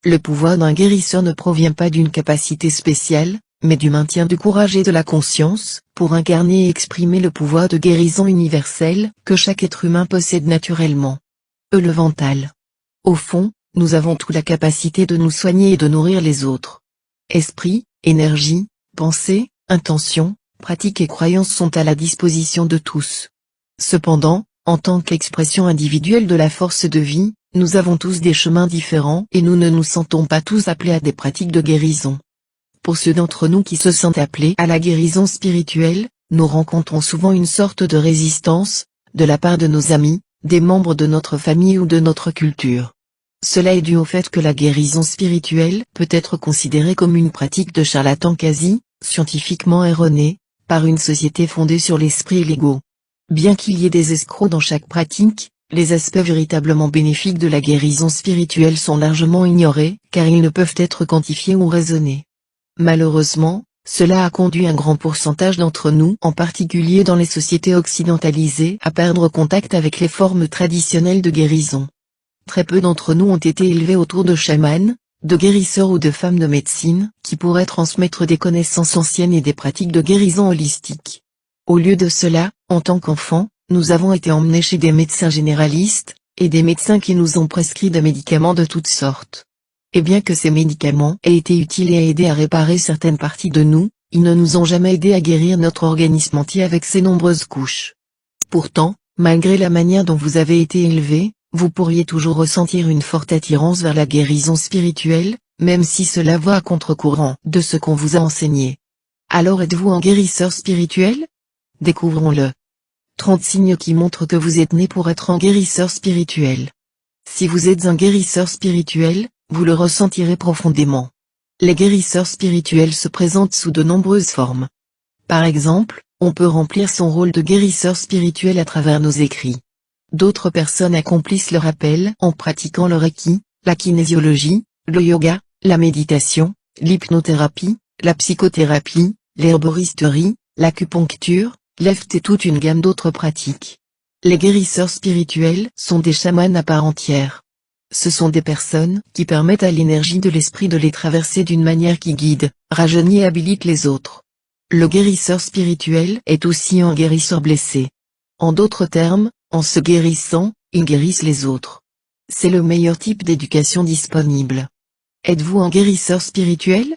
Le pouvoir d'un guérisseur ne provient pas d'une capacité spéciale, mais du maintien du courage et de la conscience, pour incarner et exprimer le pouvoir de guérison universel que chaque être humain possède naturellement. Elemental. Au fond, nous avons toute la capacité de nous soigner et de nourrir les autres. Esprit, énergie, pensée, intention, pratique et croyances sont à la disposition de tous. Cependant, en tant qu'expression individuelle de la force de vie, nous avons tous des chemins différents et nous ne nous sentons pas tous appelés à des pratiques de guérison. Pour ceux d'entre nous qui se sentent appelés à la guérison spirituelle, nous rencontrons souvent une sorte de résistance, de la part de nos amis, des membres de notre famille ou de notre culture. Cela est dû au fait que la guérison spirituelle peut être considérée comme une pratique de charlatan quasi, scientifiquement erronée, par une société fondée sur l'esprit et l'ego. Bien qu'il y ait des escrocs dans chaque pratique, les aspects véritablement bénéfiques de la guérison spirituelle sont largement ignorés, car ils ne peuvent être quantifiés ou raisonnés. Malheureusement, cela a conduit un grand pourcentage d'entre nous, en particulier dans les sociétés occidentalisées, à perdre contact avec les formes traditionnelles de guérison. Très peu d'entre nous ont été élevés autour de chamans, de guérisseurs ou de femmes de médecine, qui pourraient transmettre des connaissances anciennes et des pratiques de guérison holistique. Au lieu de cela, en tant qu'enfants, nous avons été emmenés chez des médecins généralistes, et des médecins qui nous ont prescrit des médicaments de toutes sortes. Et bien que ces médicaments aient été utiles et aidé à réparer certaines parties de nous, ils ne nous ont jamais aidés à guérir notre organisme entier avec ses nombreuses couches. Pourtant, malgré la manière dont vous avez été élevé, vous pourriez toujours ressentir une forte attirance vers la guérison spirituelle, même si cela va à contre-courant de ce qu'on vous a enseigné. Alors êtes-vous un guérisseur spirituel? Découvrons-le. 30 signes qui montrent que vous êtes né pour être un guérisseur spirituel. Si vous êtes un guérisseur spirituel, vous le ressentirez profondément. Les guérisseurs spirituels se présentent sous de nombreuses formes. Par exemple, on peut remplir son rôle de guérisseur spirituel à travers nos écrits. D'autres personnes accomplissent leur appel en pratiquant le reiki, la kinésiologie, le yoga, la méditation, l'hypnothérapie, la psychothérapie, l'herboristerie, l'acupuncture, l'EFT et toute une gamme d'autres pratiques. Les guérisseurs spirituels sont des chamans à part entière. Ce sont des personnes qui permettent à l'énergie de l'esprit de les traverser d'une manière qui guide, rajeunit et habilite les autres. Le guérisseur spirituel est aussi un guérisseur blessé. En d'autres termes, en se guérissant, ils guérissent les autres. C'est le meilleur type d'éducation disponible. Êtes-vous un guérisseur spirituel?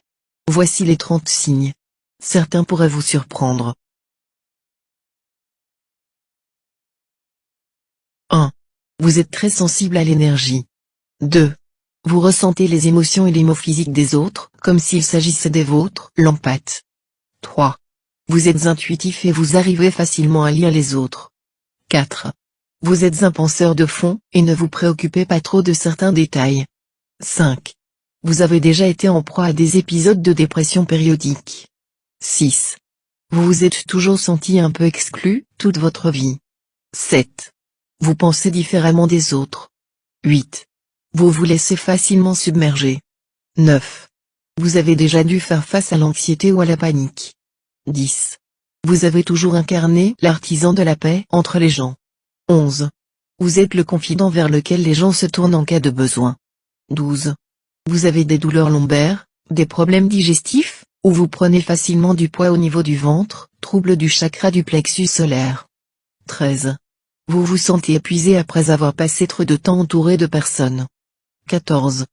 Voici les 30 signes. Certains pourraient vous surprendre. 1. Vous êtes très sensible à l'énergie. 2. Vous ressentez les émotions et les mots physiques des autres, comme s'il s'agissait des vôtres, l'empathe. 3. Vous êtes intuitif et vous arrivez facilement à lire les autres. 4. Vous êtes un penseur de fond, et ne vous préoccupez pas trop de certains détails. 5. Vous avez déjà été en proie à des épisodes de dépression périodique. 6. Vous vous êtes toujours senti un peu exclu, toute votre vie. 7. Vous pensez différemment des autres. 8. Vous vous laissez facilement submerger. 9. Vous avez déjà dû faire face à l'anxiété ou à la panique. 10. Vous avez toujours incarné l'artisan de la paix entre les gens. 11. Vous êtes le confident vers lequel les gens se tournent en cas de besoin. 12. Vous avez des douleurs lombaires, des problèmes digestifs, ou vous prenez facilement du poids au niveau du ventre, trouble du chakra du plexus solaire. 13. Vous vous sentez épuisé après avoir passé trop de temps entouré de personnes. 14.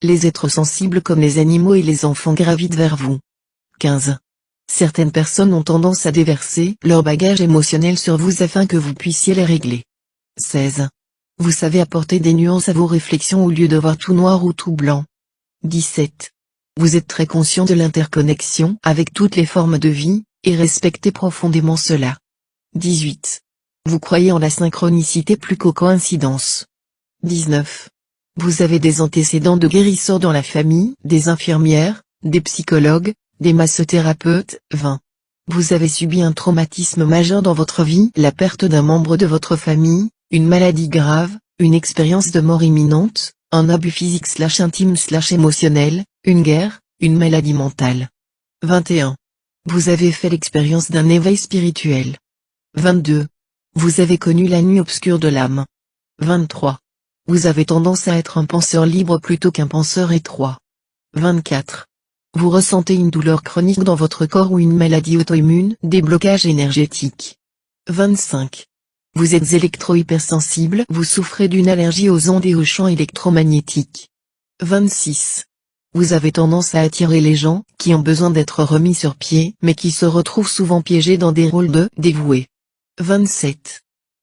Les êtres sensibles comme les animaux et les enfants gravitent vers vous. 15. Certaines personnes ont tendance à déverser leur bagage émotionnel sur vous afin que vous puissiez les régler. 16. Vous savez apporter des nuances à vos réflexions au lieu de voir tout noir ou tout blanc. 17. Vous êtes très conscient de l'interconnexion avec toutes les formes de vie, et respectez profondément cela. 18. Vous croyez en la synchronicité plus qu'aux coïncidences. 19. Vous avez des antécédents de guérisseurs dans la famille, des infirmières, des psychologues, des massothérapeutes. 20. Vous avez subi un traumatisme majeur dans votre vie, la perte d'un membre de votre famille, une maladie grave, une expérience de mort imminente, un abus physique/intime/émotionnel, une guerre, une maladie mentale. 21. Vous avez fait l'expérience d'un éveil spirituel. 22. Vous avez connu la nuit obscure de l'âme. 23. Vous avez tendance à être un penseur libre plutôt qu'un penseur étroit. 24. Vous ressentez une douleur chronique dans votre corps ou une maladie auto-immune, des blocages énergétiques. 25. Vous êtes électro-hypersensible, vous souffrez d'une allergie aux ondes et aux champs électromagnétiques. 26. Vous avez tendance à attirer les gens qui ont besoin d'être remis sur pied, mais qui se retrouvent souvent piégés dans des rôles de dévoués. 27.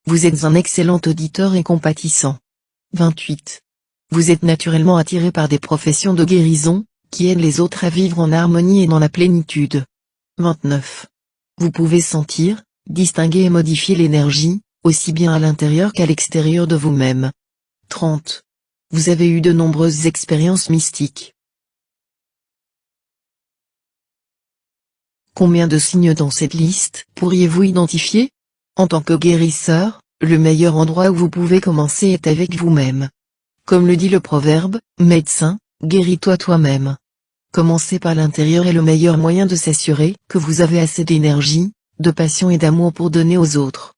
Vous êtes un excellent auditeur et compatissant. 28. Vous êtes naturellement attiré par des professions de guérison, qui aident les autres à vivre en harmonie et dans la plénitude. 29. Vous pouvez sentir, distinguer et modifier l'énergie, aussi bien à l'intérieur qu'à l'extérieur de vous-même. 30. Vous avez eu de nombreuses expériences mystiques. Combien de signes dans cette liste pourriez-vous identifier? En tant que guérisseur, le meilleur endroit où vous pouvez commencer est avec vous-même. Comme le dit le proverbe, médecin, guéris-toi toi-même. Commencer par l'intérieur est le meilleur moyen de s'assurer que vous avez assez d'énergie, de passion et d'amour pour donner aux autres.